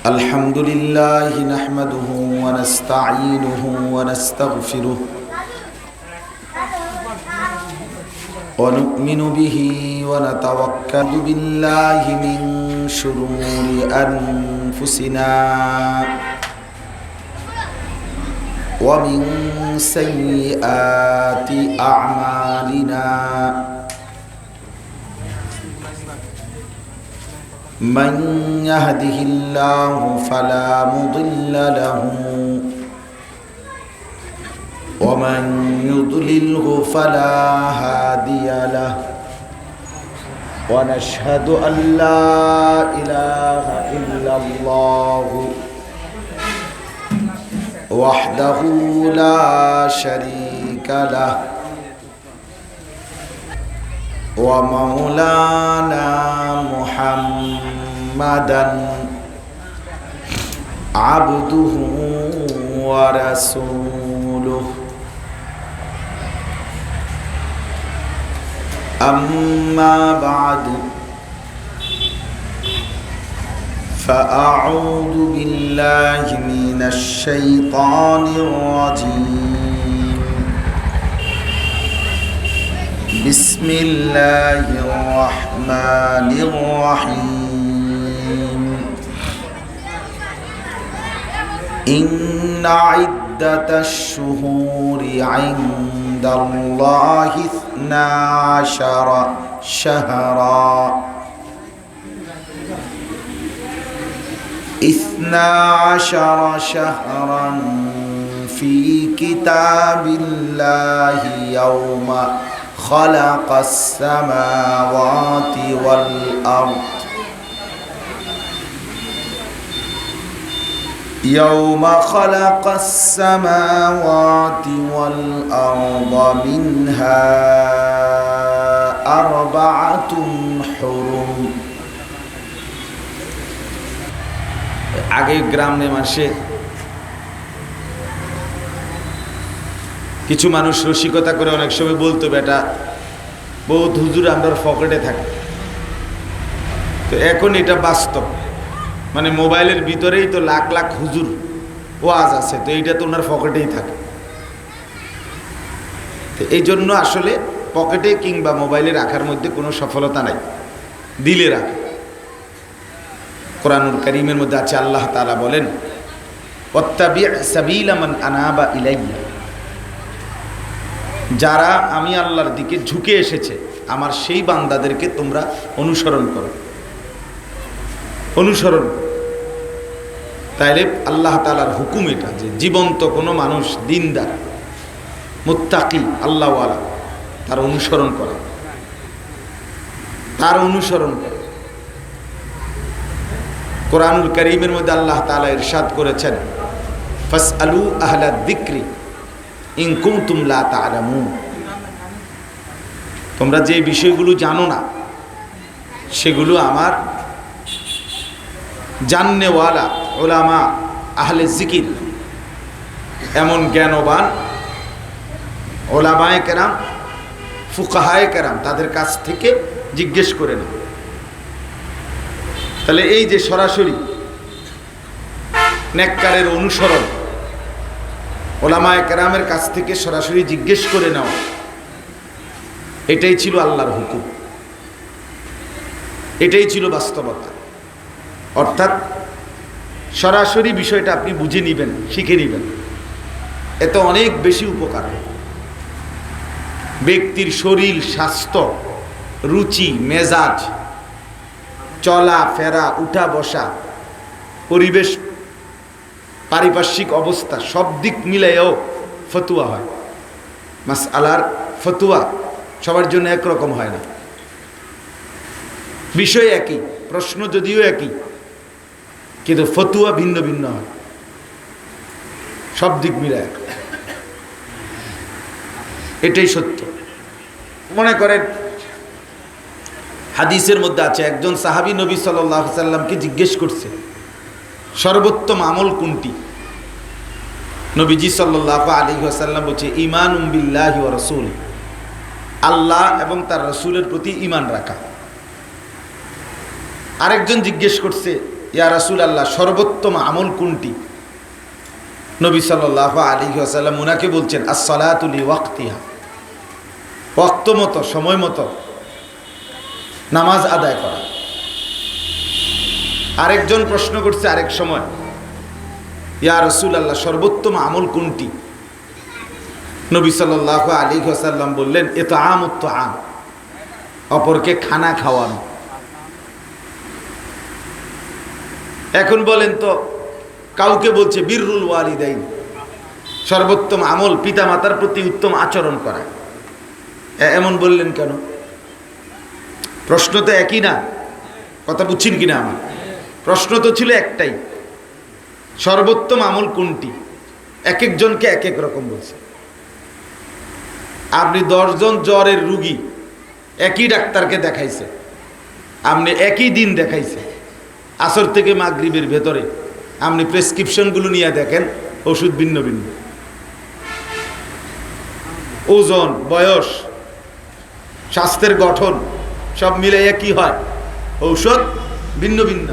الحمد لله نحمده ونستعينه ونستغفره ونؤمن به ونتوكل بالله من شرور أنفسنا ومن سيئات أعمالنا من يهده الله فلا مضل له ومن يضلله فلا هادي له ونشهد أن لا إله إلا الله وحده لا شريك له ومولانا محمدا عبده ورسوله أما بعد فأعوذ بالله من الشيطان الرجيم بسم الله الرحمن الرحيم إن عدة الشهور عند الله 12 شهرا في كتاب الله يوم خلق السماوات والأرض منها 4 حرم আগে গ্রামে মাসে কিছু মানুষ রসিকতা করে অনেক সময় বলতো, বেটা বহুত হুজুর আমরা পকেটে থাকে। তো এখন এটা বাস্তব, মানে মোবাইলের ভিতরেই তো লাখ লাখ হুজুর ওয়াজ আছে, তো এইটা তো ওনার পকেটেই থাকে। তো এই জন্য আসলে পকেটে কিংবা মোবাইলে রাখার মধ্যে কোনো সফলতা নাই, দিলে রাখে। কোরআনুল কারীমের মধ্যে আছে, আল্লাহ তাআলা বলেন, ওয়াত্তাবি' সাবিলা মান আনাবা ইলাইয়া, যারা আমি আল্লাহর দিকে ঝুঁকে এসেছে আমার সেই বান্দাদেরকে তোমরা অনুসরণ করো। তাইলে আল্লাহ তাআলার হুকুম এটা যে জীবন্ত কোনো মানুষ দিনদার মুত্তাকি আল্লাহওয়ালা তার অনুসরণ করে। কোরআনুল কারীমের মধ্যে আল্লাহ তাআলা ইরশাদ করেছেন, ফাসআলু আহলা যিকরি ইন কুনতুম লা তা'লামুন, তোমরা যে বিষয়গুলো জানো না সেগুলো আমার জাননেওয়ালা উলামা আহলে জিকির, এমন জ্ঞানবান উলামায়ে কেরাম ফুকাহায়ে কেরাম, তাদের কাছ থেকে জিজ্ঞেস করে না। তাহলে এই যে সরাসরি নেককারের অনুসরণ, উলামায়ে কেরামের কাছ থেকে সরাসরি জিজ্ঞেস করে নেওয়া, এটাই ছিল আল্লাহর হুকুম, এটাই ছিল বাস্তবতা। অর্থাৎ সরাসরি বিষয়টা আপনি বুঝে নেবেন, শিখে নেবেন, এতে অনেক বেশি উপকার হবে। ব্যক্তির শরীর স্বাস্থ্য, রুচি মেজাজ, চলা ফেরা, উঠা বসা, পরিবেশ, পারিপার্শ্বিক অবস্থা, সব দিক মিলেও ফতুয়া হয়। মাসআলার ফতুয়া সবার জন্য একরকম হয় না, বিষয় একই, প্রশ্ন যদিও একই, কিন্তু ফতুয়া ভিন্ন ভিন্ন হয়, সব দিক মিলে এক। এটাই সত্য। মনে করেন হাদিসের মধ্যে আছে, একজন সাহাবী নবী সাল্লাল্লাহু আলাইহি সাল্লামকে জিজ্ঞেস করছে সর্বোত্তম আমল কোনটি। নবীজি সাল্লাল্লাহু আলাইহি ওয়াসাল্লাম বলছে, ঈমানুম বিল্লাহি ওয়া রাসূলি, আল্লাহ এবং তার রসুলের প্রতি ঈমান রাখা। আরেকজন জিজ্ঞেস করছে, ইয়া রাসূলুল্লাহ, সর্বোত্তম আমল কোনটি? নবী সাল্লাল্লাহু আলাইহি ওয়াসাল্লাম উনাকে বলছেন, আস-সালাতু লিওয়াক্তিহা, ওয়াক্ত মতো, সময় মতো নামাজ আদায় করা। আরেকজন প্রশ্ন করছে আরেক সময়, ইয়া রাসূলুল্লাহ, সর্বোত্তম আমল কোনটি? নবী সাল্লাল্লাহু আলাইহি ওয়াসাল্লাম বললেন, ইতআমুত তাআম, অপরকে খানা খাওয়ানো। এখন বলেন তো, কাউকে বলছে বিররুল ওয়ালিদাইন, সর্বোত্তম আমল পিতামাতার প্রতি উত্তম আচরণ করা। এমন বললেন কেন? প্রশ্ন তো একই না, কথা বুঝছেন কিনা? আমার প্রশ্ন তো ছিল একটাই, সর্বোত্তম আমল কোনটি? এক একজনকে এক এক রকম বলছে। আপনি 10 জন জ্বরের রুগী একই ডাক্তারকে দেখাইছে, আপনি একই দিন দেখাইছে, আসর থেকে মাগরিবের ভেতরে আপনি প্রেসক্রিপশনগুলো নিয়ে দেখেন, ওষুধ ভিন্ন ভিন্ন, ওজন, বয়স, স্বাস্থ্যের গঠন সব মিলে একই হয়, ঔষধ ভিন্ন ভিন্ন।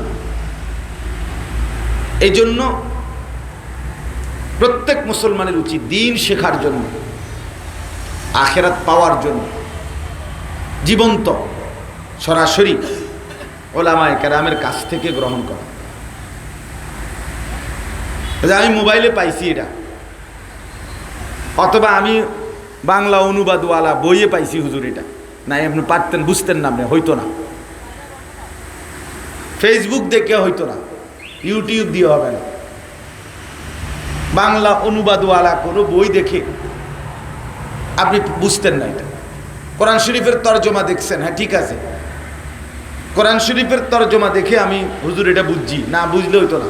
এই জন্য প্রত্যেক মুসলমানের উচিত দিন শেখার জন্য, আখিরাত পাওয়ার জন্য জীবন্ত সরাসরি ওলামায়ে কেরামের কাছ থেকে গ্রহণ করা। আমি মোবাইলে পাইছি এটা, অথবা আমি বাংলা অনুবাদওয়ালা বইয়ে পাইছি হুজুর এটা, না আপনি পারতেন, বুঝতেন না, আপনি হইতো না, ফেসবুক দেখে হইতো না, ইউটিউব দিয়ে হবে না, বাংলা অনুবাদওয়ালা কোনো বই দেখে আপনি বুঝতেন না এটা। কোরআন শরীফের তরজমা দেখছেন, হ্যাঁ ঠিক আছে, কোরআন শরীফের তরজমা দেখে আমি হুজুর এটা বুঝছি, না বুঝলে হইতো না,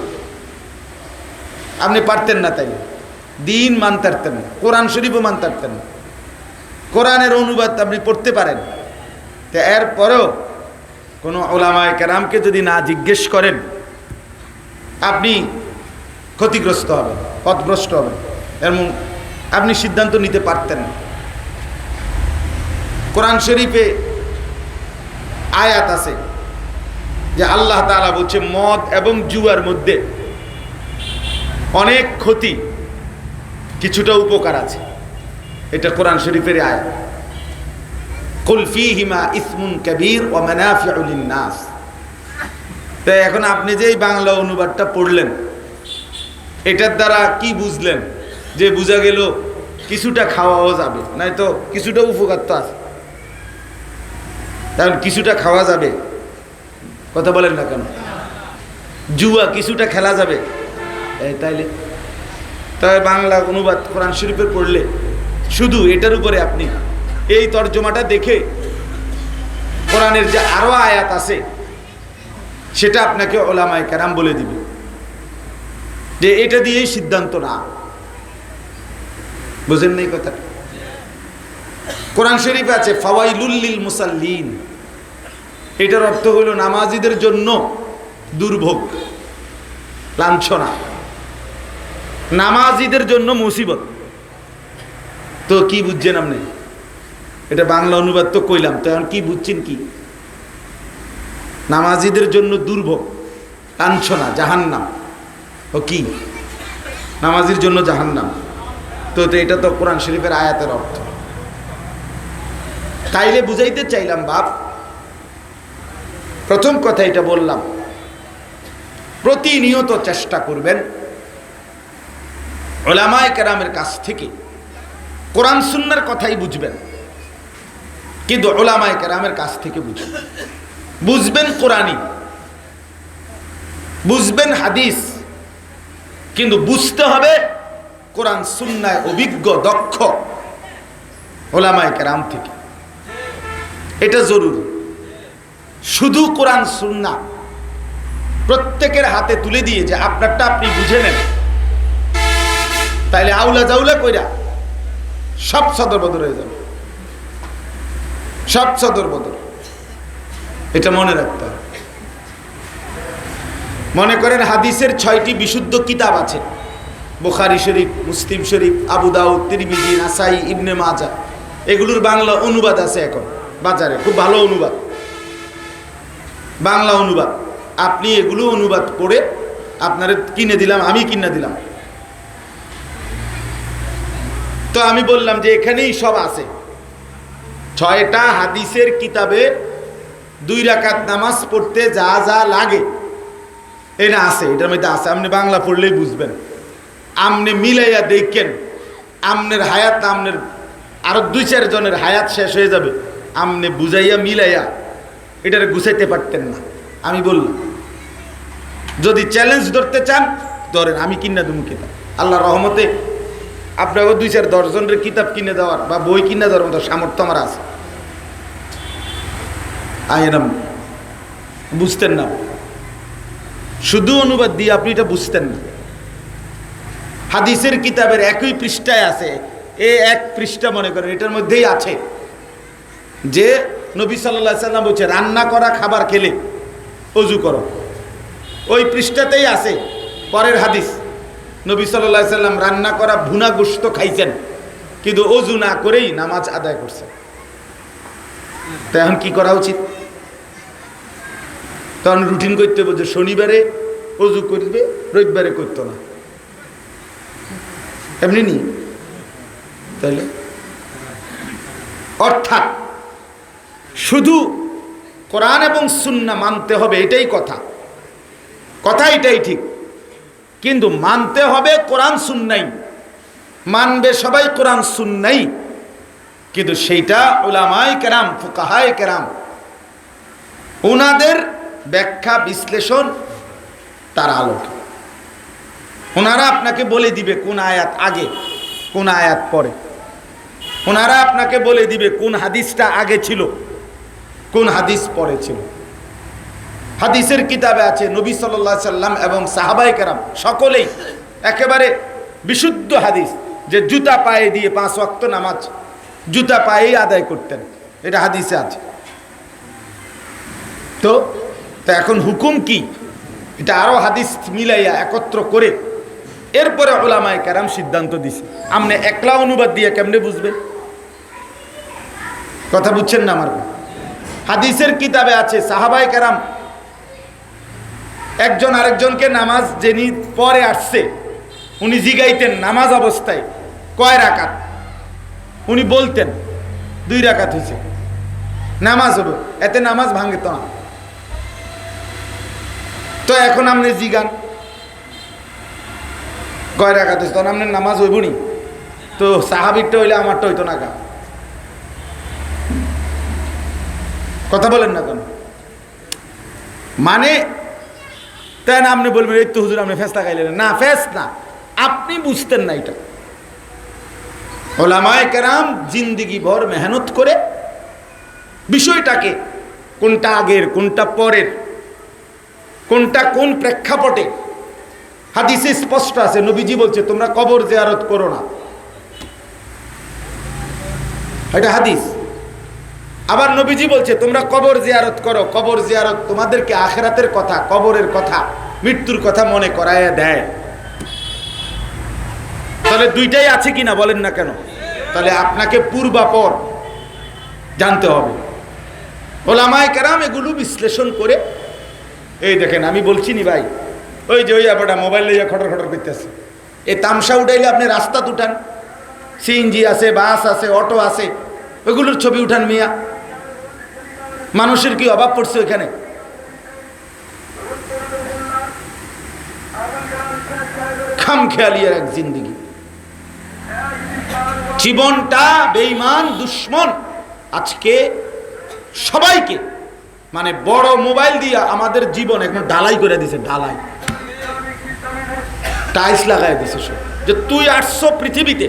আপনি পারতেন না, তাই দিন মানতে পারতেন না, কোরআন শরীফও মানতে পারতেন না। কোরআনের অনুবাদ আপনি পড়তে পারেন, তো এরপরেও কোনো ওলামায়ে কেরামকে যদি না জিজ্ঞেস করেন, আপনি ক্ষতিগ্রস্ত হবেন, পথভ্রষ্ট হবেন, এবং আপনি সিদ্ধান্ত নিতে পারতেন না। কোরআন শরীফে আয়াত আছে যে আল্লাহ তাআলা বলছে মদ এবং জুয়ার মধ্যে অনেক ক্ষতি, কিছুটা উপকার আছে, এটা কোরআন শরীফের আয়াত। কুল ফীহিমা ইসমুন কাবীর ওয়া মানাফিউ লিন-নাস। তো এখন আপনি যে এই বাংলা অনুবাদটা পড়লেন, এটার দ্বারা কি বুঝলেন? যে বোঝা গেল কিছুটা খাওয়াও যাবে, নাই তো কিছুটা উপকার তো আছে, তাহলে কিছুটা খাওয়া যাবে, কথা বলেন না কেন? জুয়া কিছুটা খেলা যাবে, তাইলে তবে বাংলা অনুবাদ কোরআন শরীফের পড়লে শুধু এটার উপরে আপনি এই তর্জমাটা দেখে কোরআনের যে আরো আয়াত আছে সেটা আপনাকে ওলামায়ে কেরাম বলে দিবে যে এটা দিয়েই সিদ্ধান্ত না। বুঝেন নাই কথা? কোরআন শরীফে আছে ফাওয়াইলুল লিল মুসাল্লিন, এটার অর্থ হলো নামাজীদের জন্য দুর্ভোগ, লাঞ্ছনা, নামাজীদের জন্য মুসিবত। তো কি বুঝছেন আপনি? এটা বাংলা অনুবাদ তো কইলাম, তো এখন কি বুঝছেন? কি নামাজীদের জন্য দুর্ভোগ, লাঞ্ছনা, জাহান্নাম। ও কি নামাজীর জন্য জাহান্নাম? তো এটা তো কোরআন শরীফের আয়াতের অর্থ। তাইলে বুঝাইতে চাইলাম বাপ, প্রথম কথা এটা বললাম, প্রতিনিয়ত চেষ্টা করবেন উলামায়ে কেরামের কাছ থেকে কোরআন সুন্নাহর কথাই বুঝবেন, কিন্তু উলামায়ে কেরামের কাছ থেকে বুঝবেন। বুঝবেন কোরআনই, বুঝবেন হাদিস, কিন্তু বুঝতে হবে কোরআন সুন্নায় অভিজ্ঞ দক্ষ উলামায়ে কেরাম থেকে। এটা জরুরি। শুধু কোরআন সুন্নাহ প্রত্যেকের হাতে তুলে দিয়ে যে আপনারটা আপনি বুঝে নেন, তাইলে আউলা জাউলা কইরা সব সদর বদর হয়ে যাবে, সব সদর বদর। এটা মনে রাখতে হবে। মনে করেন হাদিসের 6টি বিশুদ্ধ কিতাব আছে, বুখারী শরীফ, মুসলিম শরীফ, আবু দাউদ, তিরমিজি, নাসাই, ইবনে মাজাহ। এগুলোর বাংলা অনুবাদ আছে এখন বাজারে, খুব ভালো অনুবাদ, বাংলা অনুবাদ। আপনি এগুলো অনুবাদ করে আপনারা কিনে দিলাম, আমি কিনে দিলাম। তো আমি বললাম যে এখানেই সব আছে। 6টা হাদিসের কিতাবে 2 রাকাত নামাজ পড়তে যা যা লাগে এটা আছে, এটার মধ্যে আছে। আপনি বাংলা পড়লেই বুঝবেন। আপনি মিলাইয়া দেখেন, আমনের হায়াত, আমনের আরো 2-4 জনের হায়াত শেষ হয়ে যাবে। আপনি বুঝাইয়া মিলাইয়া এটারে গুছাইতে পারতেন না। আমি বললাম যদি চ্যালেঞ্জ ধরতে চান ধরেন, আমি কিনা দেবো কিতাব। আল্লাহ রহমতে আপনাকে 2-4-10 জনের কিতাব কিনে দেওয়ার বা বই কিনে দেওয়ার মতো সামর্থ্য আমার আছে। আইনাম বুঝতেন না, শুধু অনুবাদ দিয়ে আপনি এটা বুঝতেন না। হাদিসের কিতাবের একই পৃষ্ঠায় আছে, এক পৃষ্ঠা মনে করেন, এটার মধ্যেই আছে যে নবী সাল্লাল্লাহু আলাইহি সাল্লাম বলছে রান্না করা খাবার খেলে ওযু করো। ওই পৃষ্ঠাতেই আছে পরের হাদিস, নবী সাল্লাল্লাহু আলাইহি সাল্লাম রান্না করা ভুনা গোশত খাইছেন কিন্তু ওযু না করেই নামাজ আদায় করছেন। তো এখন কি করা উচিত? তখন রুটিন করতে হবে যে শনিবারে ওযু করবে, রবিবারে করতো না, এমনি নি। তাহলে অর্থাৎ শুধু কোরআন এবং সুন্নাহ মানতে হবে, এটাই কথা, এটাই ঠিক। কিন্তু মানতে হবে কোরআন সুন্নাহই, মানবে সবাই কোরআন সুন্নাহই, কিন্তু সেইটা উলামায়ে কেরাম, ফুকাহায়ে কেরাম ওনাদের ব্যাখ্যা বিশ্লেষণ তার আলোকে ওনারা আপনাকে বলে দিবে কোন আয়াত আগে কোন আয়াত পরে। ওনারা আপনাকে বলে দিবে কোন হাদিসটা আগে ছিল কোন হাদিস পরে ছিল। হাদিসের কিতাবে আছে নবী সাল্লাল্লাহু আলাইহি সাল্লাম এবং সাহাবায়ে কেরাম সকলেই একেবারে বিশুদ্ধ হাদিস যে জুতা পায়ে দিয়ে 5 ওয়াক্ত নামাজ জুতা পায়েই আদায় করতেন, এটা হাদিসে আছে। তো এখন হুকুম কি, এটা আরো হাদিস মিলাইয়া একত্র করে এরপরে উলামায়ে কেরাম সিদ্ধান্ত দিছে। আপনি একলা অনুবাদ দিয়ে কেমনে বুঝবেন? কথা বুঝছেন না আমার? হাদিসের কিতাবে আছে সাহাবায়ে কেরাম একজন আরেকজনকে নামাজ যিনি পরে আসছে উনি জিগাইতেন নামাজ অবস্থায় কয় রাকাত, উনি বলতেন 2 রাকাত হয়েছে, নামাজ হবে, এতে নামাজ ভাঙে তো না। তো এখন আপনি জিগান কয় রাকাত হয়েছে, তখন আপনার নামাজ হইব নি? তো সাহাবিরটা হইলে আমারটা হইতো না গা। কথা বলেন না কেন? মানে তাই না আপনি বলবেন এই তো হুজুর আপনি ফেস লাগাইলেন না, ফেস না, আপনি বুঝতেন না। এটা উলামায়ে কেরাম জিন্দেগি ভর মেহনত করে বিষয়টাকে কোনটা আগের কোনটা পরের কোনটা কোন প্রেক্ষাপটে, হাদিসে স্পষ্ট আছে নবীজি বলছে তোমরা কবর জিয়ারত করো না, এটা হাদিস। আবার নবীজি বলছে তোমরা কবর জিয়ারত করো, কবর জিয়ারত তোমাদেরকে আখিরাতের কথা, কবরের কথা, মৃত্যুর কথা মনে করাইয়া দেয়। তাহলে দুইটাই আছে কিনা বলেন না কেন? তাহলে আপনাকে পূর্বাপর জানতে হবে। উলামায়ে কেরাম এগুলো বিশ্লেষণ করে এই দেখেন আমি বলছি নি ভাই, ওই যে ওই আবার মোবাইল লইয়া খটর খটর করতেছে, এই তামসা উঠাইলে আপনি রাস্তা উঠান, সিএনজি আছে, বাস আছে, অটো আছে, ওইগুলোর ছবি উঠান মিয়া। মানুষের কি অভাব পড়ছে ওইখানে? খামখেয়ালিয়ার এক জিন্দেগি, জীবনটা বেঈমান দুশ্মন আজকে সবাইকে মানে বড় মোবাইল দিয়া আমাদের জীবন এখন ঢালাই করে দিছে, ঢালাই টাইলস লাগাই দিছে সব। যে তুই আসছো পৃথিবীতে,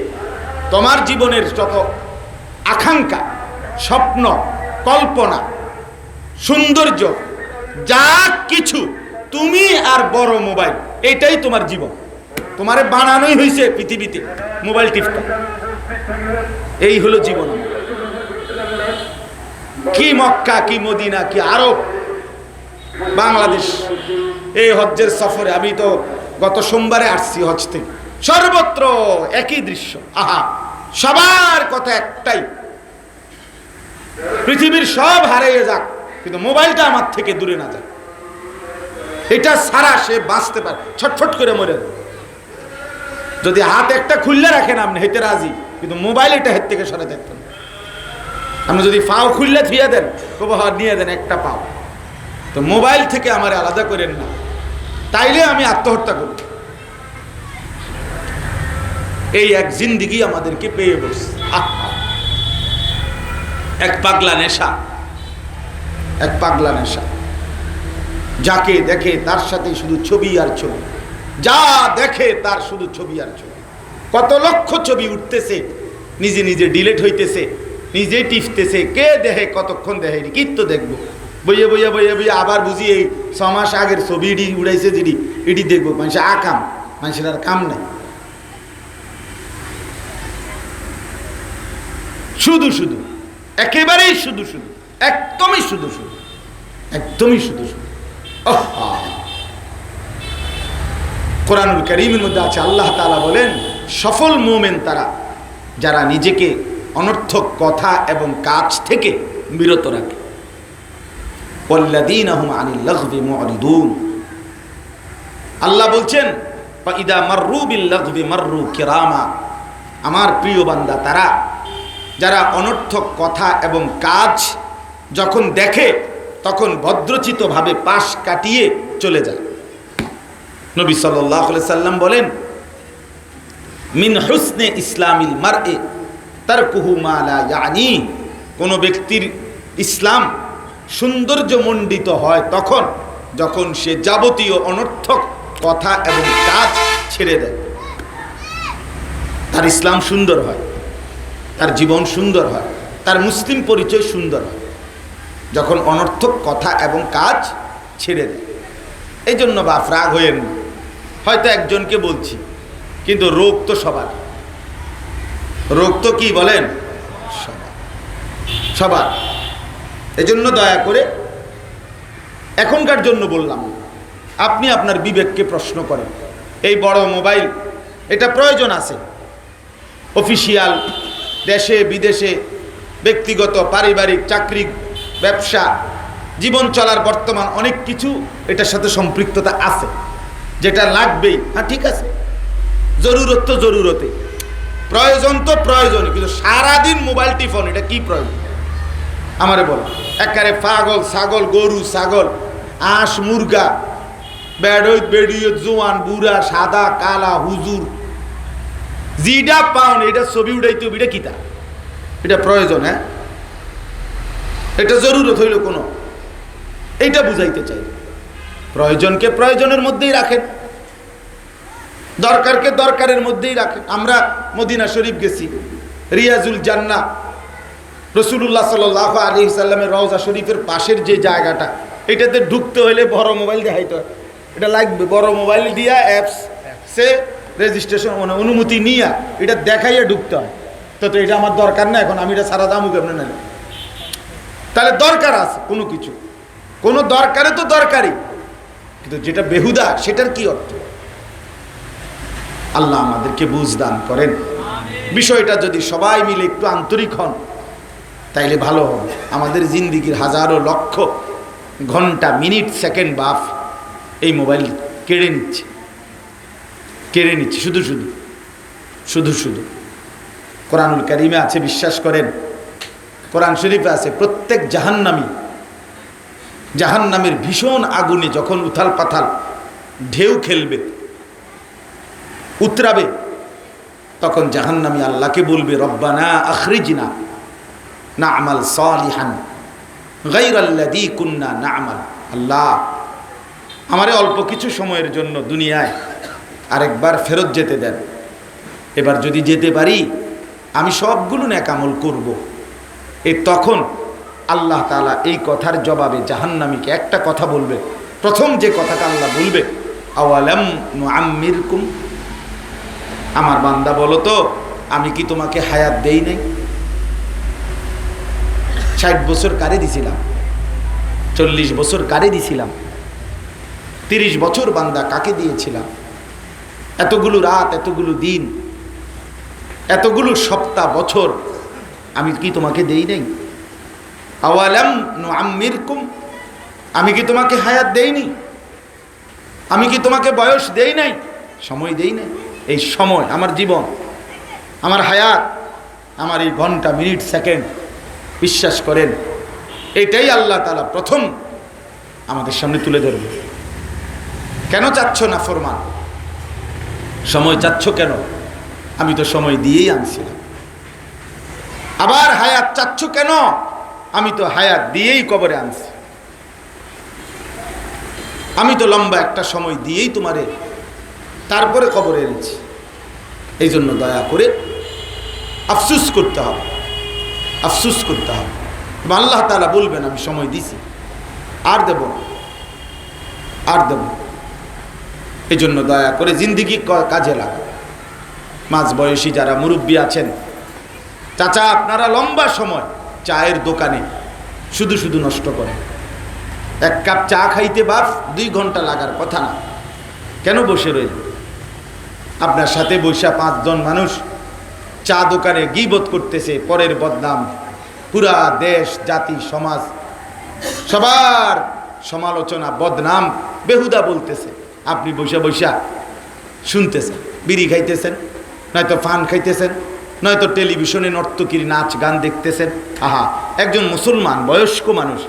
তোমার জীবনের যত আকাঙ্ক্ষা, স্বপ্ন, কল্পনা, সৌন্দর্য যা কিছু, তুমি আর বড় মোবাইল, এটাই তোমার জীবন। তোমারে বানানোই হয়েছে পৃথিবীতে মোবাইল টিপটা, এই হলো জীবন। কি মক্কা, কি মদিনা, কি আরব, বাংলাদেশ। এই হজ্জের সফরে আমি তো গত সোমবারে আসছি হজ থেকে, সর্বত্র একই দৃশ্য। আহা, সবার কথা একটাই, পৃথিবীর সব হারিয়ে যাক কিন্তু মোবাইলটা আমার থেকে দূরে না যায়। এটা ছাড়া সে বাঁচতে পারে, ছটফট করে মরে। যদি হাত একটা খুললে রাখেন আপনি হেঁটে রাজি, কিন্তু মোবাইল এটা হের থেকে সরে যেত না। আপনি যদি পাও খুললে থুয়ে দেন, তবু হাত নিয়ে দেন একটা পাও, তো মোবাইল থেকে আমার আলাদা করেন না, তাইলে আমি আত্মহত্যা করব। এই এক জিন্দিগি আমাদেরকে পেয়ে বসছে। এক পাগলা নেশা, এক পাগলা নেশা। যাকে দেখে তার সাথে শুধু ছবি আর ছবি, যা দেখে তার শুধু ছবি আর ছবি। কত লক্ষ ছবি উঠতেছে, নিজে নিজে ডিলেট হইতেছে, নিজে টিপতেছে। কে দেখে, কতক্ষণ দেখেনি, কি তো দেখবো, বইয়ে বইয়া বইয়ে বইয়া আবার বুঝি এই 6 মাস আগের ছবি ইডি উড়াইছে, জিডি ইডি দেখবো। মানুষের আকাম, মানুষের আর কাম নাই, শুধু শুধু, একেবারেই শুধু শুধু, একদমই শুধু শুধু, একদমই শুধু শুধু। কোরআনুল কারীমের মধ্যে আছে, আল্লাহ তাআলা বলেন সফল মুমিন তারা যারা নিজেকে অনর্থক কথা এবং কাজ থেকে বিরত রাখে। ওয়াল্লাযীনা হুম আনিল লাগবি মুরিদুন। আল্লাহ বলছেন ফাইদা মাররু বিল লাগবি মাররু কিরামা। আমার প্রিয় বান্দা তারা যারা অনর্থক কথা এবং কাজ যখন দেখে তখন ভদ্রচিতভাবে পাশ কাটিয়ে চলে যায়। নবী সাল্লাল্লাহু আলাইহি সাল্লাম বলেন মিন হুসনে ইসলামিল মার'i তারকুহু মা লা ইয়ানি। কোন ব্যক্তির ইসলাম সৌন্দর্যমণ্ডিত হয় তখন যখন সে যাবতীয় অনর্থক কথা এবং কাজ ছেড়ে দেয়। তার ইসলাম সুন্দর হয়, তার জীবন সুন্দর হয়, তার মুসলিম পরিচয় সুন্দর হয় যখন অনর্থক কথা এবং কাজ ছেড়ে দেয়। এই জন্য বাপ রাগ হইেন না, হয়তো একজনকে বলছি, কিন্তু রোগ তো সবার। রোগ তো কি বলেন, সবার সবার। এই জন্য দয়া করে এখনকার জন্য বললাম, আপনি আপনার বিবেককে প্রশ্ন করেন। এই বড় মোবাইল, এটা প্রয়োজন আছে। অফিসিয়াল, দেশে বিদেশে, ব্যক্তিগত, পারিবারিক, চাকরি, ব্যবসা, জীবন চলার বর্তমান অনেক কিছু এটার সাথে সম্পৃক্ততা আছে, যেটা লাগবেই। হ্যাঁ ঠিক আছে, জরুরত তো জরুরতে, প্রয়োজন তো প্রয়োজনই, কিন্তু সারাদিন মোবাইল টিফোন, এটা কি প্রয়োজন আমারে বল। একারে পাগল ছাগল, গরু ছাগল, আঁশ মুরগা, বেড়ই বেড়িয়ে, জোয়ান বুড়া, সাদা কালা, হুজুর, জিডা পাউন এটা ছবি উঠাইতে হবে, এটা কিতা, এটা প্রয়োজন? হ্যাঁ, এটা জরুরত হইল কোনো, এইটা বুঝাইতে চাই। প্রয়োজনকে প্রয়োজনের মধ্যেই রাখেন, দরকারকে দরকারের মধ্যেই রাখেন। আমরা মদিনা শরীফ গেছি, রিয়াজুল জান্নাহ, রাসূলুল্লাহ সাল্লাল্লাহু আলাইহি সাল্লামের রওজা শরীফের পাশের যে জায়গাটা, এটাতে ঢুকতে হলে বড় মোবাইল দেখাইতে হয়। এটা লাগবে, বড় মোবাইল দিয়া অ্যাপস সে রেজিস্ট্রেশন অনুমতি নিয়ে এটা দেখাইয়া ঢুকতে হয়। তো এটা আমার দরকার না, এখন আমি এটা সারা দামু কেমন না। তাহলে দরকার আছে কোনো কিছু, কোনো দরকারে তো দরকারই, কিন্তু যেটা বেহুদা সেটার কি অর্থ? আল্লাহ আমাদেরকে বুঝ দান করেন। বিষয়টা যদি সবাই মিলে একটু আন্তরিক হন তাইলে ভালো হবে। আমাদের জিন্দিগির হাজারো লক্ষ ঘন্টা, মিনিট, সেকেন্ড বাফ এই মোবাইল কেড়ে নিচ্ছে, কেড়ে নিচ্ছে শুধু শুধু শুধু শুধু। কোরআনুল কারীমে আছে, বিশ্বাস করেন, কোরআন শরীফে আছে, প্রত্যেক জাহান্নামের ভীষণ আগুনে যখন উথাল পাথাল ঢেউ খেলবে, উতরাবে, তখন জাহান্নামী আল্লাহকে বলবে রব্বানা আখরিজনা না'মাল সালিহান গায়রাল্লাযী কুন্না না'মাল। আল্লাহ, আমারে অল্প কিছু সময়ের জন্য দুনিয়ায় আরেকবার ফেরত যেতে দেন। এবার যদি যেতে পারি আমি সবগুলো নেক আমল করব। তখন আল্লাহ তাআলা এই কথার জবাবে জাহান্নামীকে একটা কথা বলবে। প্রথম যে কথাটা আল্লাহ বলবে, আওয়ালাম নুআম্মিরকুম, আমার বান্দা বলো তো আমি কি তোমাকে হায়াত দেই নাই? 60 বছর কারে দিছিলাম, 40 বছর কারে দিছিলাম, 30 বছর বান্দা কাকে দিয়েছিলাম? এতগুলো রাত, এতগুলো দিন, এতগুলো সপ্তাহ, বছর আমি কি তোমাকে দেই নাই? আওয়ালাম নুআম্মিরকুম, আমি কি তোমাকে হায়াত দেইনি? আমি কি তোমাকে বয়স দেই নাই? সময় দেই নাই? এই সময় আমার জীবন, আমার হায়াত, আমার এই ঘন্টা, মিনিট, সেকেন্ড, বিশ্বাস করেন এটাই আল্লাহ তাআলা প্রথম আমাদের সামনে তুলে ধরবে। কেন চাচ্ছ না ফরমান? সময় চাচ্ছ কেন? আমি তো সময় দিয়েই আনছিলাম। আবার হায়াত চাচ্ছ কেন? আমি তো হায়াত দিয়েই কবরে আনছি। আমি তো লম্বা একটা সময় দিয়েই তোমারে তারপরে কবরে এনেছি। এই জন্য দয়া করে আফসুস করতে হবে, আফসুস করতে হবে। আল্লাহ তাআলা বলবেন আমি সময় দিছি, আর দেব না, আর দেব। এই জন্য দয়া করে জিন্দিগি কাজে লাগা। মাঝ বয়সী যারা মুরব্বী আছেন, চাচা আপনারা লম্বা সময় চায়ের দোকানে শুধু শুধু নষ্ট করেন। এক কাপ চা খাইতে বাপ 2 ঘন্টা লাগার কথা না, কেন বসে রইল? আপনার সাথে বৈশা 5 জন মানুষ চা দোকানে গীবত করতেছে, পরের বদনাম, পুরা দেশ, জাতি, সমাজ সবার সমালোচনা, বদনাম, বেহুদা বলতেছে। আপনি বৈশা বৈশা শুনতেছেন, বিড়ি খাইতেছেন, নয়তো পান খাইতেছেন, নয়তো টেলিভিশনে নর্তকীর নাচ গান দেখতেছেন। আহা, একজন মুসলমান বয়স্ক মানুষ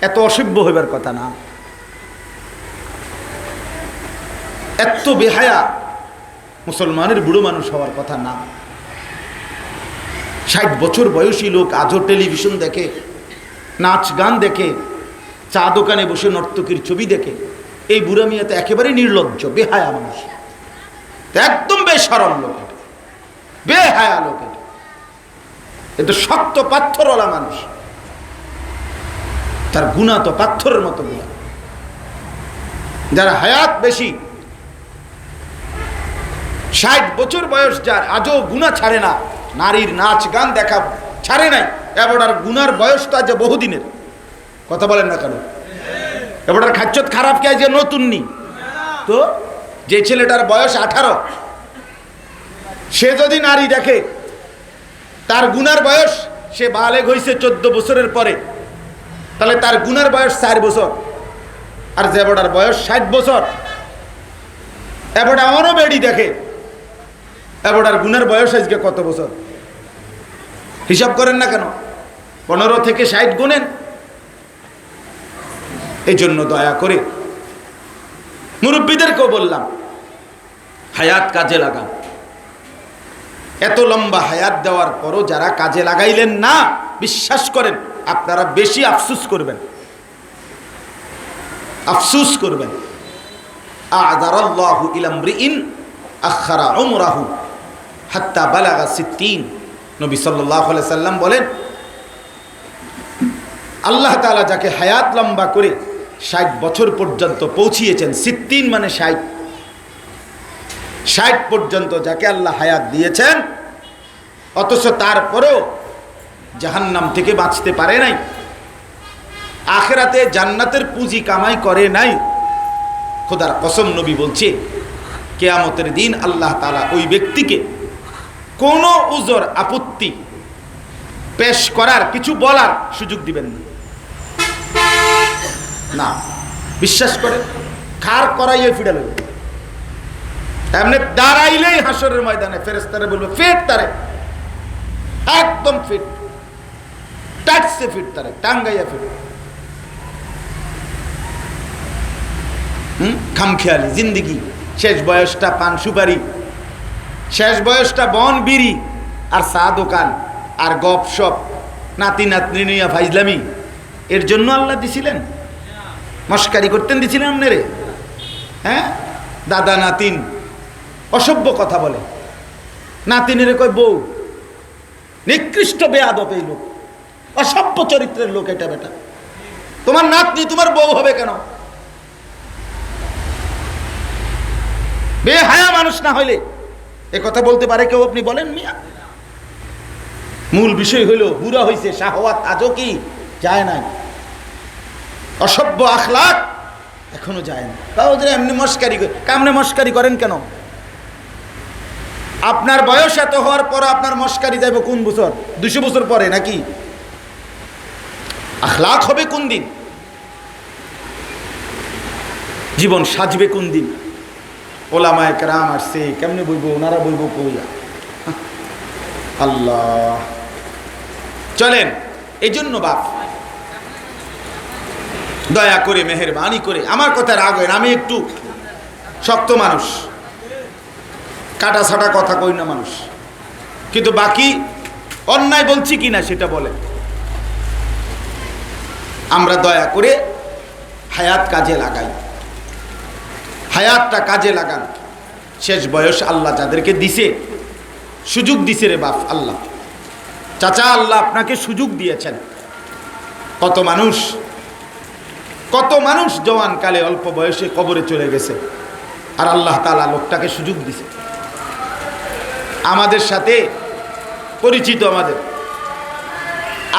এত অসভ্য হইবার কথা না, এত বেহায়া মুসলমানের বুড়ো মানুষ হওয়ার কথা না। 60 বছর বয়সী লোক আজও টেলিভিশন দেখে, নাচ গান দেখে, চা দোকানে বসে নর্তকীর ছবি দেখে। এই বুড়া মিয়া তো একেবারে নির্লজ্জ, বেহায়া মানুষ, একদম বেশরম লোক, বেহায়া লোক। এটা শক্ত পাথরওয়ালা মানুষ, তার গুনাহ তো পাথরের মতো গুনাহ। যারা হায়াত বেশি, 60 বছর বয়স যার, আজও গুনাহ ছাড়ে না, নারীর নাচ গান দেখা ছাড়ে নাই। এবার গুনার বয়সটা আজ বহুদিনের। কথা বলেন না কেন? এবার খাচ্চত খারাপ কে আজ নতুন নি তো? যে ছেলেটার বয়স 18, সে যদি নারী দেখে, তার গুনার বয়স, সে বালেগ হয়েছে 14 বছরের পরে, তাহলে তার গুনার বয়স 4 বছর। আর যে বড়ার বয়স 60 বছর, এবার আমারও বেড়ি দেখে, এবার গুনার বয়স আজকে কত বছর? হিসাব করেন না কেন? 15 থেকে 60 গুনেন। এই জন্য দয়া করে মুরব্বীদেরকেও বললাম, হায়াত কাজে লাগান। এত লম্বা হায়াত দেওয়ার পরও যারা কাজে লাগাইলেন না, বিশ্বাস করেন আপনারা বেশি আফসুস করবেন, আফসুস করবেন। আ'যারাল্লাহু ইলা ইমরিইন আখারা উমরাহু হাত্তা বালাগা 60। নবী সাল্লাল্লাহু আলাইহি সাল্লাম বলেন, আল্লাহ তাআলা যাকে হায়াত লম্বা করে 60 বছর পর্যন্ত পৌঁছিয়েছেন, 60 মানে 60 পর্যন্ত যাকে আল্লাহ হায়াত দিয়েছেন, অথচ তারপরেও জাহান্নাম থেকে বাঁচতে পারে নাই, আখিরাতে জান্নাতের পুঁজি কামাই করে নাই, খোদার কসম নবী বলছে কিয়ামতের দিন আল্লাহ তাআলা ওই ব্যক্তিকে কোনো উযর, আপত্তি পেশ করার, কিছু বলার সুযোগ দিবেন না। বিশ্বাস করে খার করাইয়ে ফিডাল, এমনি দাঁড়াইলেই হাসরের ময়দানে ফেরেশতারা বলবে ফিট তারে, একদম ফিট, টাচছে ফিট তারে, টাঙ্গাইয়া ফিট। খামখেয়ালি জিন্দিগি, শেষ বয়সটা পান সুপারি, শেষ বয়সটা বন বিড়ি আর চা দোকান আর গপ সপ, নাতি নাতনি নিয়া ফাইজলামি। এর জন্য আল্লাহ দিছিলেন? মস্কারি করতেন দিছিলেন আপনারে? হ্যাঁ, দাদা নাতিন অসভ্য কথা বলে, নাতিনের কয় বউ, নিকৃষ্ট বেয়াদব এই লোক, অসভ্য চরিত্রের লোক এটা। বেটা, তোমার নাতনি তোমার বউ হবে কেন? বেহায়া মানুষ না হইলে এ কথা বলতে পারে কেউ? আপনি বলেন মিয়া। মূল বিষয় হইল বুড়া হইছে, শাহওয়াত আজও কি যায় নাই, অসভ্য আখলাক এখনো যায় না। তাও ওদের এমনি মস্কারি, কামনে মস্কারি করেন কেন? আপনার বয়স এত হওয়ার পর আপনার মস্কারি যাইব কোন বছর? 200 বছর পরে নাকি? আখলাক হবে কোন দিন? জীবন সাজবে কোন দিন? ওলামায়ে কেরাম আসছে, কেমনে বলবো, ওনারা বলবো কইয়া। আল্লাহ, চলেন। এই জন্য বাপ দয়া করে মেহেরবানি করে, আমার কথা রাগ হয় না, আমি একটু শক্ত মানুষ, কাটা ছাটা কথা কই না মানুষ, কিন্তু বাকি অন্যায় বলছি কিনা সেটা বলেন। আমরা দয়া করে হায়াত কাজে লাগাই, হায়াতটা কাজে লাগান। শেষ বয়স আল্লাহ যাদেরকে দিছে, সুযোগ দিছে রে বাপ আল্লাহ, চাচা আল্লাহ আপনাকে সুযোগ দিয়েছেন। কত মানুষ জওয়ান কালে অল্প বয়সে কবরে চলে গেছে, আর আল্লাহ তাআলা লোকটাকে সুযোগ দিছে। আমাদের সাথে পরিচিত, আমাদের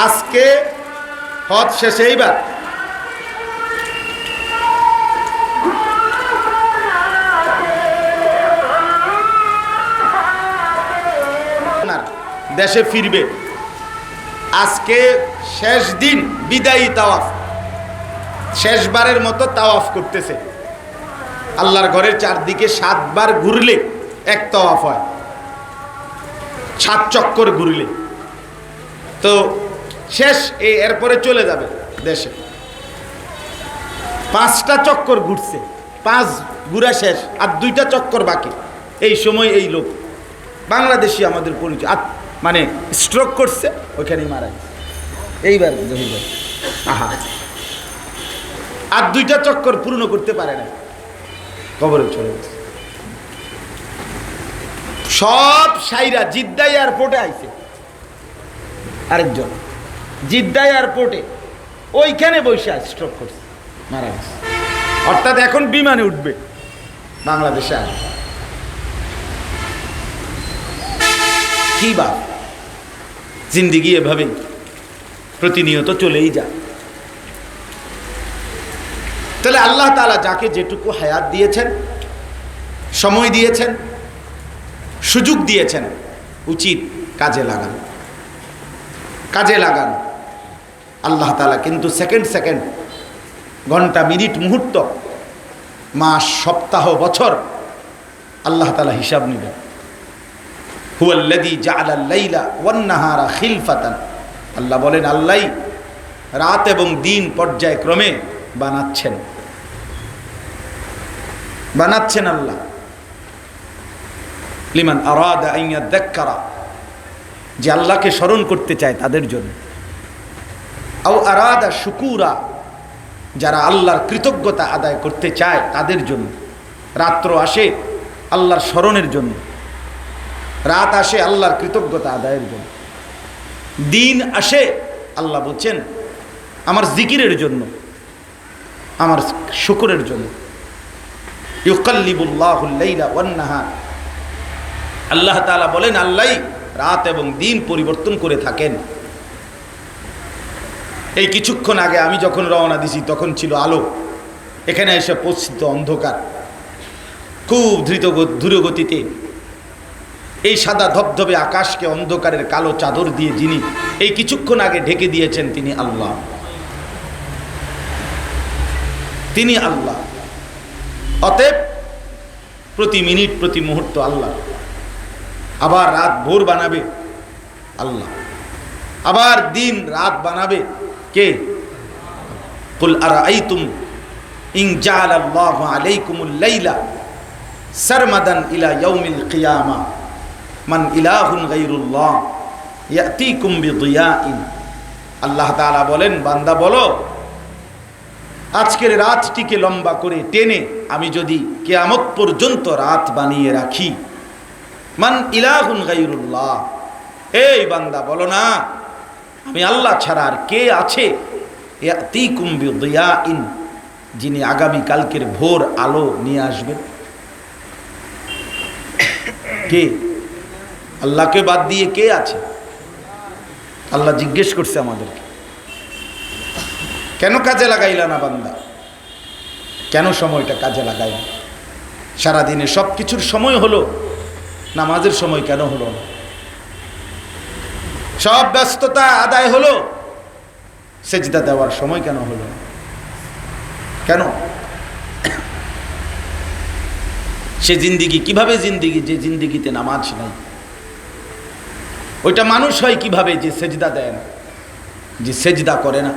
আজকে হজ শেষে এইবার দেশে ফিরবে। আজকে শেষ দিন, বিদায়ী তাওয়াফ, শেষবারের মতো তাওয়াফ করতেছে। আল্লাহর ঘরের চারদিকে 7 বার ঘুরলে এক তাওয়াফ হয়, 7 চক্কর ঘুরলে। তো শেষ, এরপরে চলে যাবে দেশে। 5টা চক্কর ঘুরছে, 5 ঘুরা শেষ, আর 2টা চক্কর বাকি। এই সময় এই লোক বাংলাদেশি, আমাদের পরিচয়, মানে স্ট্রোক করছে, ওইখানেই মারা গেছে। এইবার জহির ভাই, আহা, আর 2টা চক্কর পূর্ণ করতে পারে না, কবরে চলে গেছে। সব সাইরা জিদ্দা এয়ারপোর্টে আইছে, আরেকজন জিদ্দা এয়ারপোর্টে ওইখানে বসে স্ট্রোক করছে, মারা গেছে। অর্থাৎ এখন বিমানে উঠবে, বাংলাদেশে আসবে। কি বা জিন্দিগি এভাবেই প্রতিনিয়ত চলেই যায়। তাহলে আল্লাহ তাআলা যাকে যেটুকু হায়াত দিয়েছেন, সময় দিয়েছেন, সুযোগ দিয়েছেন, উচিত কাজে লাগান, কাজে লাগান। আল্লাহ তাআলা কিন্তু সেকেন্ড, ঘন্টা, মিনিট, মুহূর্ত, মাস, সপ্তাহ, বছর আল্লাহ তাআলা হিসাব নেবেন। হুয়াল্লাযী জাআলাল লাইলা ওয়ান নাহারা খিলফাতান, আল্লাহ বলেন আল্লাহই রাত এবং দিন পর্যায়ক্রমে বানাচ্ছেন আল্লাহ। লিমান আরাদা আন ইয়াযাক্কারা, যে আল্লাহকে স্মরণ করতে চায় তাদের জন্য। আও আরাদা শুকুরা, যারা আল্লাহর কৃতজ্ঞতা আদায় করতে চায় তাদের জন্য। রাত্র আসে আল্লাহর স্মরণের জন্য, রাত আসে আল্লাহর কৃতজ্ঞতা আদায়ের জন্য, দিন আসে আল্লাহ বলছেন আমার জিকিরের জন্য, আমার শুকরের জন্য। ইউকাল্লিবুল্লাহুল লাইলা ওয়ান নাহার, আল্লাহ তাআলা বলেন আল্লাহই রাত এবং দিন পরিবর্তন করে থাকেন। এই কিছুক্ষণ আগে আমি যখন রওনা দিছি তখন ছিল আলো, এখানে এসে পৌঁছিত অন্ধকার। খুব দ্রুতগতিতে এই সাদা ধবধবে আকাশকে অন্ধকারের কালো চাদর দিয়ে যিনি এই কিছুক্ষণ আগে ঢেকে দিয়েছেন তিনি আল্লাহ, তিনি আল্লাহ। অতএব প্রতি মিনিট, প্রতি মুহূর্ত আল্লাহ। আবার রাত ভোর বানাবে আল্লাহ, আবার দিন রাত বানাবে কে? কুল আরাআইতুম ইন জাআলাল্লাহু আলাইকুমুল লাইলা সারমাদান ইলা ইয়াউমিল কিয়ামা মান ইলাহুন গায়রুল্লাহ ইয়াতিকুম বিদিয়াইন। আল্লাহ তাআলা বলেন বান্দা বলো, আজকের রাতটিকে লম্বা করে টেনে আমি যদি কিয়ামত পর্যন্ত রাত বানিয়ে রাখি, মান ইলাহুন গায়রুল্লাহ, এই বান্দা বলো না আমি আল্লাহ ছাড়া আর কে আছে? ইয়াতিকুম বিদিয়াইন, যিনি আগামী কালকের ভোর আলো নিয়ে আসবেন। কে? আল্লাহকে বাদ দিয়ে কে আছে? আল্লাহ জিজ্ঞেস করছে আমাদেরকে, কেন কাজে লাগাইলা না বান্দা? কেন সময়টা কাজে লাগাইলা? সারাদিনে সব কিছুর সময় হলো, নামাজের সময় কেন হলো না? সব ব্যস্ততা আদায় হলো, সেজদা দেওয়ার সময় কেন হলো না? কেন? সে জিন্দিগি কিভাবে জিন্দিগি, যে জিন্দিগিতে নামাজ নাই? ওইটা মানুষ হয় কিভাবে যে সেজদা দেয় না, যে সেজদা করে না?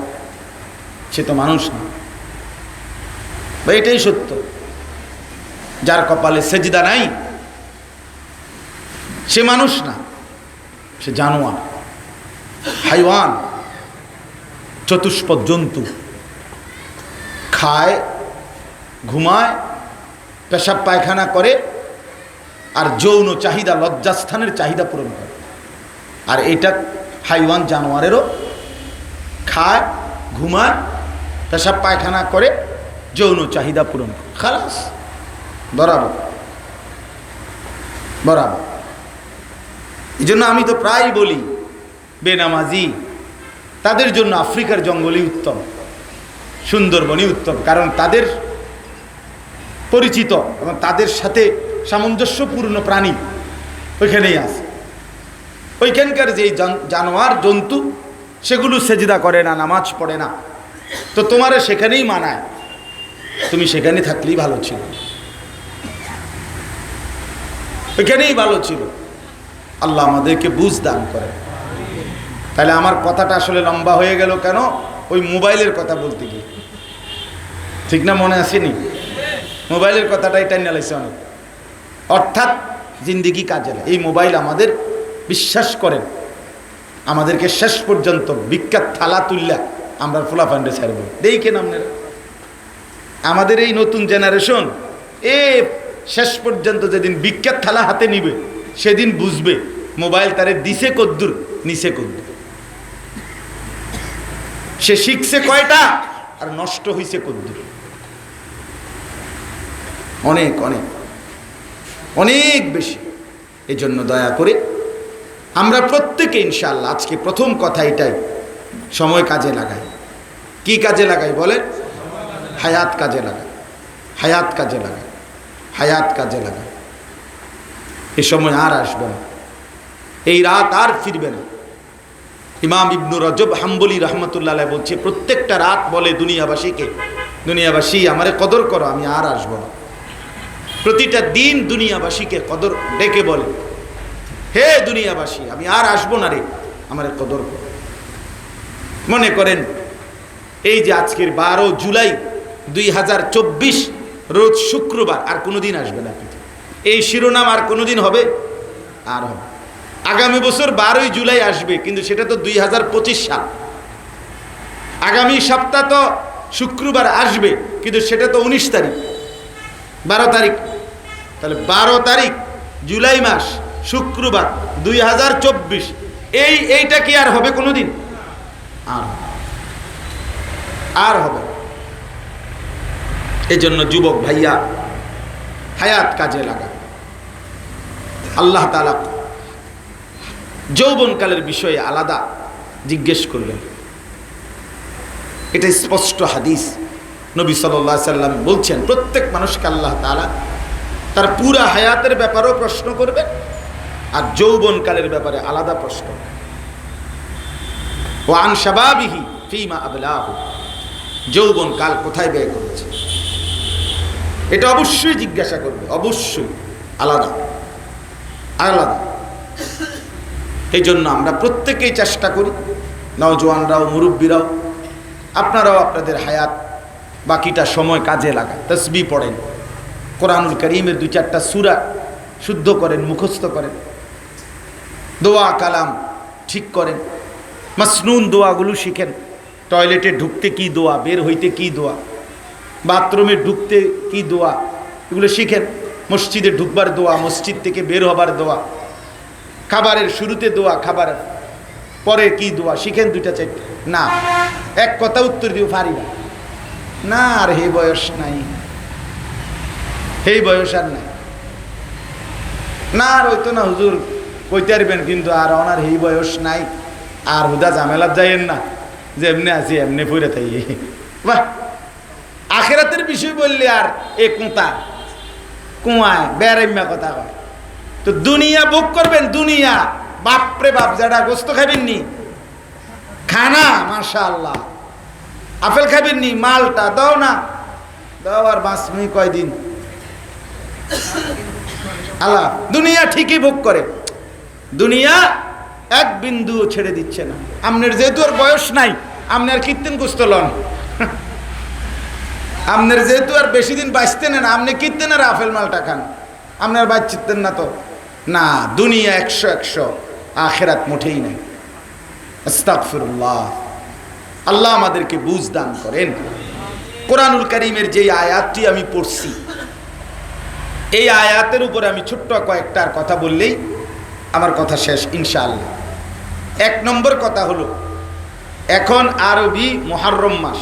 সে তো মানুষ না। বা এটাই সত্য, যার কপালে সেজদা নাই সে মানুষ না, সে জানোয়ার, হাইওয়ান, চতুষ্পদ জন্তু। খায়, ঘুমায়, পেশাব পায়খানা করে, আর যৌন চাহিদা, লজ্জাস্থানের চাহিদা পূরণ করে। আর এটা হাইওয়ান, জানোয়ারেরও খায়, ঘুমায়, পেশাব পায়খানা করে, যৌন চাহিদা পূরণ করে, খালাস, বরাবর বরাবর। এই জন্য আমি তো প্রায় বলি, বেনামাজি তাদের জন্য আফ্রিকার জঙ্গলই উত্তম, সুন্দরবনই উত্তম। কারণ তাদের পরিচিত এবং তাদের সাথে সামঞ্জস্যপূর্ণ প্রাণী ওইখানেই আছে। ওইখানকার যে জানোয়ার জন্তু সেগুলো সেজদা করে না, নামাজ পড়ে না, তো তোমারে সেখানেই মানায়, তুমি সেখানে থাকলেই ভালো ছিল, ওইখানেই ভালো ছিল। আল্লাহ আমাদেরকে বুঝ দান করে। তাহলে আমার কথাটা আসলে লম্বা হয়ে গেল কেন? ওই মোবাইলের কথা বলতে গিয়ে, ঠিক না? মনে আসেনি? মোবাইলের কথাটাই টাইনা লাগছে অনেক। অর্থাৎ জিন্দিগি কাজে লাগে। এই মোবাইল আমাদের, বিশ্বাস করেন, আমাদেরকে শেষ পর্যন্ত বিখ্যাত থালা তুললা আমরা ফুলাফান্ডে ছাড়ব। দেখেন আপনারা, আমাদের এই নতুন জেনারেশন শেষ পর্যন্ত যেদিন বিখ্যাত থালা হাতে নিবে সেদিন বুঝবে মোবাইল তারে দিছে কদ্দুর, নিছে কদ্দুর, সে শিখছে কয়টা আর নষ্ট হইছে কদ্দুর। অনেক অনেক অনেক বেশি। এই জন্য দয়া করে আমরা প্রত্যেকে ইনশাআল্লাহ, আজকে প্রথম কথা এটাই, সময় কাজে লাগাই। কি কাজে লাগাই বলেন? হায়াত কাজে লাগাই, হায়াত কাজে লাগাই, হায়াত কাজে লাগাই। এ সময় আর আসবে না, এই রাত আর ফিরবে না। ইমাম ইবনু রজব হাম্বলি রহমতুল্লাহ আলাইহি বলছে, প্রত্যেকটা রাত বলে দুনিয়াবাসীকে, দুনিয়াবাসী আমারে কদর করো, আমি আর আসবো না। প্রতিটা দিন দুনিয়াবাসীকে কদর ডেকে বলে, হে দুনিয়াবাসী, আমি আর আসবো না রে, আমারে কদর করো। মনে করেন এই যে আজকের 12 জুলাই 2024 রোজ শুক্রবার, আর কোনোদিন আসবে না। এই শিরোনাম আর কোনোদিন হবে? আর হবে। আগামী বছর 12ই জুলাই আসবে, কিন্তু সেটা তো 2025 সাল। আগামী সপ্তাহ তো শুক্রবার আসবে, কিন্তু সেটা তো 19 তারিখ, 12 তারিখ। তাহলে 12 তারিখ জুলাই মাস শুক্রবার 2024, এইটা কি আর হবে কোনোদিন? আর হবে। এই জন্য যুবক ভাইয়া, হায়াত কাজে লাগা। আল্লাহ তাআলা যৌবনকালের বিষয়ে আলাদা জিজ্ঞেস করলেন, এটা স্পষ্ট হাদিস। নবী সাল্লাল্লাহু আলাইহি সাল্লাম বলছেন, প্রত্যেক মানুষকে আল্লাহ তাআলা তার পুরা হায়াতের ব্যাপারেও প্রশ্ন করবেন, আর যৌবনকালের ব্যাপারে আলাদা প্রশ্ন। ওয়া আন শাবাবিহি ফীমা আবলাহু, যৌবনকাল কোথায় ব্যয় করেছে, এটা অবশ্যই জিজ্ঞাসা করবে, অবশ্যই আলাদা আলাদা। এই জন্য আমরা প্রত্যেকেই চেষ্টা করি, নওজোয়ানরাও, মুরব্বীরাও, আপনারাও আপনাদের হায়াত বাকিটা সময় কাজে লাগান। তাসবিহ পড়েন, কোরআনুল কারীমের 2-4টা সূরা শুদ্ধ করেন, মুখস্থ করেন, দোয়া কালাম ঠিক করেন, মাসনুন দোয়াগুলো শিখেন। টয়লেটে ঢুকতে কি দোয়া, বের হইতে কি দোয়া, বাথরুমে ঢুকতে কি দোয়া, এগুলো শিখেন। মসজিদে ঢুকবার দোয়া, মসজিদ থেকে বের হবার দোয়া, খাবারের শুরুতে দোয়া, খাবারের পরে কি দোয়া শিখেন। 2-4 না, এক কথা উত্তর দিও পারি না, আর হে বয়স নাই, এই বয়স আর নাই, না আর হইতো না হুজুর, কইতে পারবেন, কিন্তু আর ওনার এই বয়স নাই, আর হুদা ঝামেলাত যাইয়েন না, যে এমনি আছি এমনি পড়ে থাকি। বাহ, আখেরাতের বিষয় বললে আর এ কোঁতা কুয়ায় বেড়াইম্যা কথা কয়। তো দুনিয়া ভোগ করবেন, দুনিয়া, বাপরে বাপ, যারা গোস্ত খাবেননি, খানা মাশাআল্লাহ, আপেল খাবেননি, মালটা দাও না, দাও, আর বাঁচমি কয়দিন, আল্লাহ দুনিয়া ঠিকই ভোগ করে, দুনিয়া এক বিন্দুও ছেড়ে দিচ্ছে না। আপনার যেহেতু আর বয়স নাই, আপনি আর কীর্তন করতে লন, আপনার যেহেতু আর বেশি দিন বাঁচতেন না, আপনি কীর্তনের আফেল মালটা খান, আপনার বাঁচতেন না তো না। দুনিয়া 100 আখেরাত মোটেই নাই। আস্তাগফিরুল্লাহ। আল্লাহ আমাদেরকে বুঝ দান করেন। কোরআনুল কারীমের যে আয়াতটি আমি পড়ছি, এই আয়াতের উপরে আমি ছোট্ট কয়েকটার কথা বললেই আমার কথা শেষ ইনশাআল্লাহ। 1 নম্বর কথা হলো, এখন আরবি মুহররম মাস,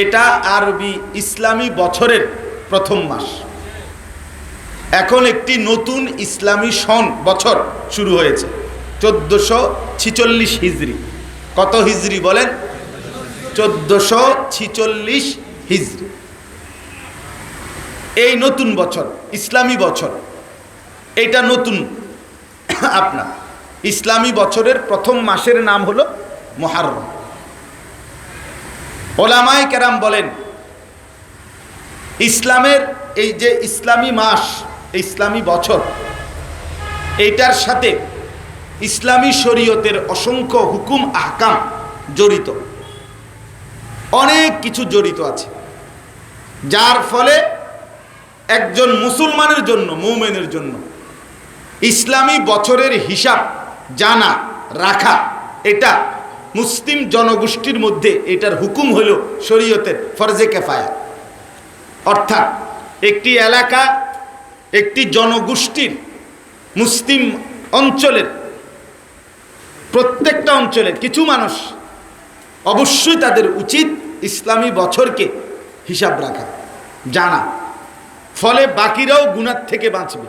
এটা আরবি ইসলামী বছরের প্রথম মাস। এখন একটি নতুন ইসলামী সন বছর শুরু হয়েছে, 1446 হিজরি। কত হিজরি বলেন? 1446 হিজরি। এই নতুন বছর, ইসলামী বছর, এইটা নতুন। আপনার ইসলামী বছরের প্রথম মাসের নাম হলো মুহররম। ওলামায়ে কেরাম বলেন, ইসলামের এই যে ইসলামী মাস, ইসলামী বছর, এইটার সাথে ইসলামী শরীয়তের অসংখ্য হুকুম আহকাম জড়িত, অনেক কিছু জড়িত আছে, যার ফলে একজন মুসলমানের জন্য, মুমিনের জন্য ইসলামী বছরের হিসাব জানা রাখা, এটা মুসলিম জনগোষ্ঠীর মধ্যে এটার হুকুম হল শরীয়তের ফরজে কেফায়া। অর্থাৎ একটি এলাকা, একটি জনগোষ্ঠীর, মুসলিম অঞ্চলের প্রত্যেকটা অঞ্চলের কিছু মানুষ অবশ্যই তাদের উচিত ইসলামী বছরকে হিসাব রাখা, জানা, ফলে বাকিরাও গুনাহ থেকে বাঁচবে।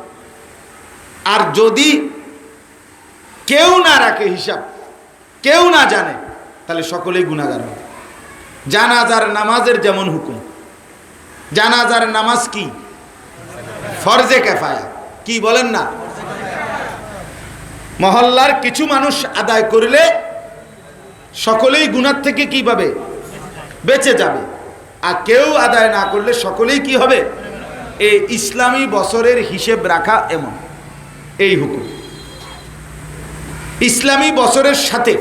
আর যদি কেউ না রাখে হিসাব, কেউ না জানে, তাহলে সকলেই গুনাহগার হবে। জানাজার নামাজের যেমন হুকুম, জানাজার নামাজ কি? ফরজে কেফায়া। কি বলেন না? মহল্লার কিছু মানুষ আদায় করলে সকলেই গুনাহ থেকে কি পাবে? বেঁচে যাবে। আর কেউ আদায় না করলে সকলেই কি হবে? এই ইসলামী বছরের হিসেব রাখা এমন এই হুকুম। ইসলামী বছরের সাথে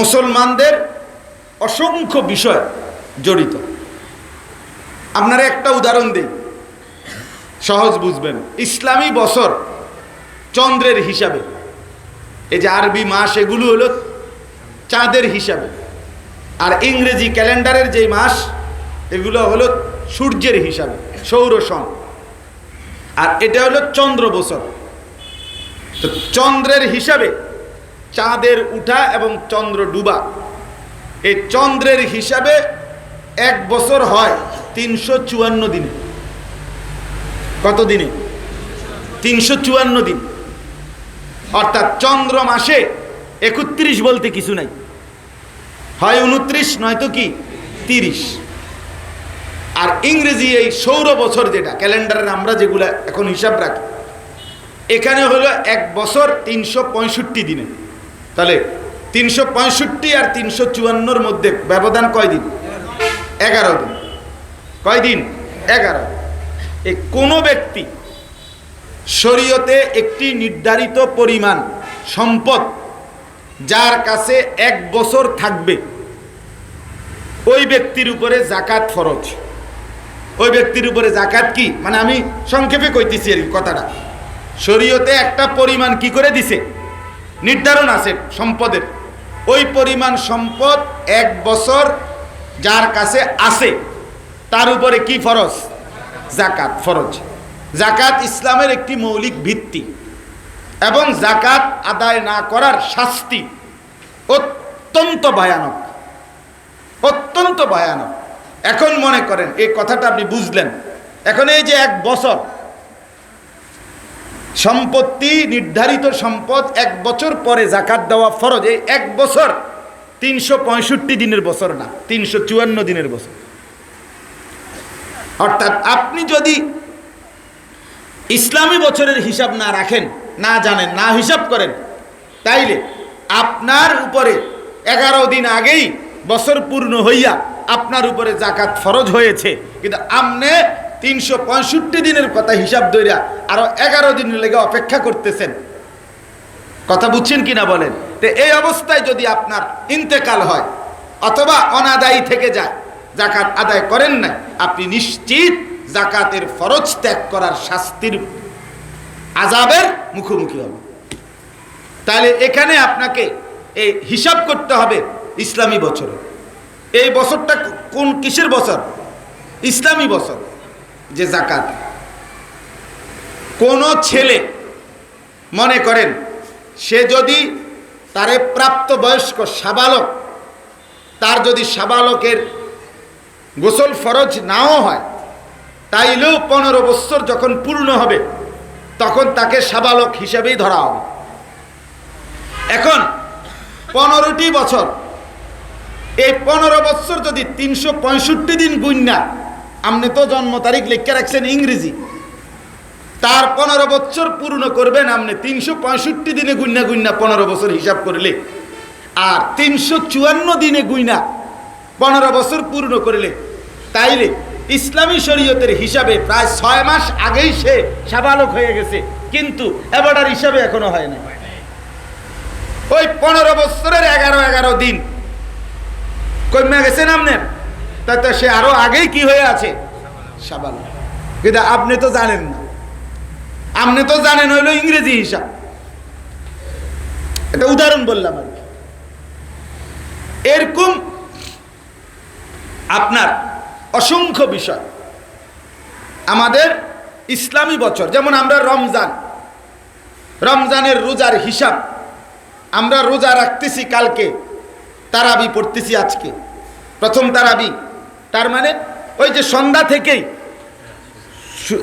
মুসলমানদের অসংখ্য বিষয় জড়িত। আপনারা একটা উদাহরণ দিই, সহজ বুঝবেন। ইসলামী বছর চন্দ্রের হিসাবে, এই যে আরবি মাস এগুলো হলো চাঁদের হিসাবে, আর ইংরেজি ক্যালেন্ডারের যে মাস এগুলো হলো সূর্যের হিসাবে, সৌর সন। আর এটা হলো চন্দ্র বছর। তো চন্দ্রের হিসাবে চাঁদের উঠা এবং চন্দ্র ডুবা, এই চন্দ্রের হিসাবে এক বছর হয় 354 দিনে। কত দিনে? 354 দিন। অর্থাৎ চন্দ্র মাসে 31 বলতে কিছু নাই, হয় 29 নয়তো কি 30। আর ইংরেজি এই সৌর বছর, যেটা ক্যালেন্ডারের আমরা যেগুলা এখন হিসাব রাখি, এখানে হলো এক বছর 365 দিনে। তাহলে 365 আর 354 মধ্যে ব্যবধান কয় দিন? 11 দিন। কয় দিন? 11। এই কোনো ব্যক্তি শরীয়তে একটি নির্ধারিত পরিমাণ সম্পদ যার কাছে এক বছর থাকবে, ওই ব্যক্তির উপরে যাকাত ফরজ। ওই ব্যক্তির উপরে যাকাত কি, মানে আমি সংক্ষেপে কইতেছি আর কথাটা। শরীয়তে একটা পরিমাণ কি করে দিছে, নির্ধারণ আছে সম্পদের। ওই পরিমাণ সম্পদ এক বছর যার কাছে আছে, তার উপরে কি ফরজ? যাকাত ফরজ। যাকাত ইসলামের একটি মৌলিক ভিত্তি, এবং যাকাত আদায় না করার শাস্তি অত্যন্ত ভয়ানক, অত্যন্ত ভয়ানক। এখন মনে করেন এই কথাটা আপনি বুঝলেন। এখন এই যে এক বছর সম্পত্তি, নির্ধারিত সম্পদ, এক বছর পরে যাকাত দেওয়া ফরজ। এই এক বছর 365 দিনের বছর না, 354 দিনের বছর। অর্থাৎ আপনি যদি ইসলামী বছরের হিসাব না রাখেন, না জানেন, না হিসাব করেন, তাইলে আপনার উপরে 11 দিন আগেই বছর পূর্ণ হইয়া আপনার উপরে যাকাত ফরজ হয়েছে, কিন্তু আপনি 365 দিনের কথা হিসাব ধইরা আরো 11 দিন লেগে অপেক্ষা করতেছেন। কথা বুঝছেন কিনা বলেন? তো এই অবস্থায় যদি আপনার ইন্তেকাল হয় অথবা অনাদায়ী থেকে যায়, যাকাত আদায় করেন না, আপনি নিশ্চিত যাকাতের ফরজ ত্যাগ করার শাস্তির আযাবের মুখোমুখি হবেন। তাহলে এখানে আপনাকে এই হিসাব করতে হবে ইসলামী বছরে। এই বছরটা কোন কিসের বছর? ইসলামী বছর। যে যাকাত কোন ছেলে মনে করেন সে যদি তারে প্রাপ্ত বয়স্ক সাবালক, তার যদি সাবালকের গোসল ফরজ নাও হয়, তাইলেও 15 বছর যখন পূর্ণ হবে তখন তাকে সাবালক হিসেবেই ধরা হবে। এখন 15টি বছর, এই 15 বছর যদি 365 দিন গুণনা, আপনি তো জন্ম তারিখ লিখে রাখছেন ইংরেজি, তার 15 বছর পূর্ণ করবেন আপনি 365 দিনে গুণনা 15 বছর হিসাব করলে, আর 354 দিনে গুণনা 15 বছর পূর্ণ করলে, তাইলে ইসলামী শরীয়তের হিসাবে প্রায় 6 মাস আগেই সে সাবালক হয়ে গেছে, কিন্তু এবারের হিসাবে এখনো হয় না। ওই 15 বছরের 11 দিন কমে গেছেন আপনার, তাতে সে আরো আগেই কি হয়ে আছে? সাবালক। কিন্তু আপনি তো জানেন না, আপনি তো জানেন হইলো ইংরেজি হিসাব। এটা উদাহরণ বললাম আর কি। এরকম আপনার অসংখ্য বিষয় আমাদের ইসলামী বছর। যেমন আমরা রমজানের রোজার হিসাব, আমরা রোজা রাখতেছি কালকে, তারাবি পড়তেছি আজকে, প্রথম তারাবি। তার মানে ওই যে সন্ধ্যা থেকেই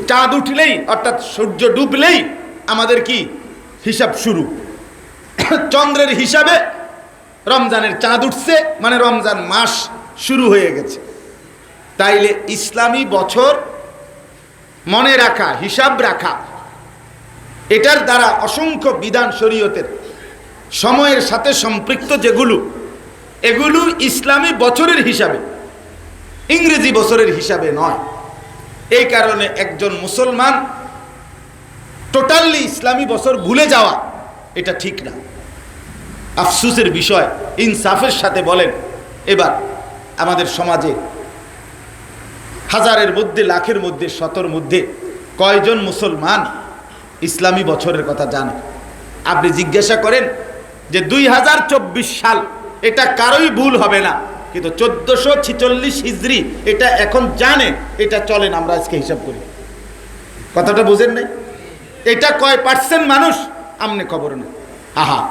চাঁদ উঠলেই অর্থাৎ সূর্য ডুবলেই আমাদের কি হিসাব শুরু। চন্দ্রের হিসাবে রমজানের চাঁদ উঠছে, মানে রমজান মাস শুরু হয়ে গেছে। তাইলে ইসলামী বছর মনে রাখা, হিসাব রাখা, এটার দ্বারা অসংখ্য বিধান শরীয়তের সময়ের সাথে সম্পৃক্ত যেগুলো, এগুলো ইসলামী বছরের হিসাবে, ইংরেজি বছরের হিসাবে নয়। এই কারণে একজন মুসলমান টোটালি ইসলামী বছর ভুলে যাওয়া এটা ঠিক না। আফসোসের বিষয়, ইনসাফের সাথে বলেন, এবার আমাদের সমাজে হাজারের মধ্যে, লাখের মধ্যে, শতর মধ্যে কয়জন মুসলমান ইসলামী বছরের কথা জানে? আপনি জিজ্ঞাসা করেন যে 2024 সাল, এটা কারোই ভুল হবে না, কিন্তু 1446 হিজরি এটা এখন জানে, এটা চলেন আমরা আজকে হিসাব করি। কথাটা বুঝেন নাই? এটা কয় % মানুষ আমনে খবর নেই। আহা।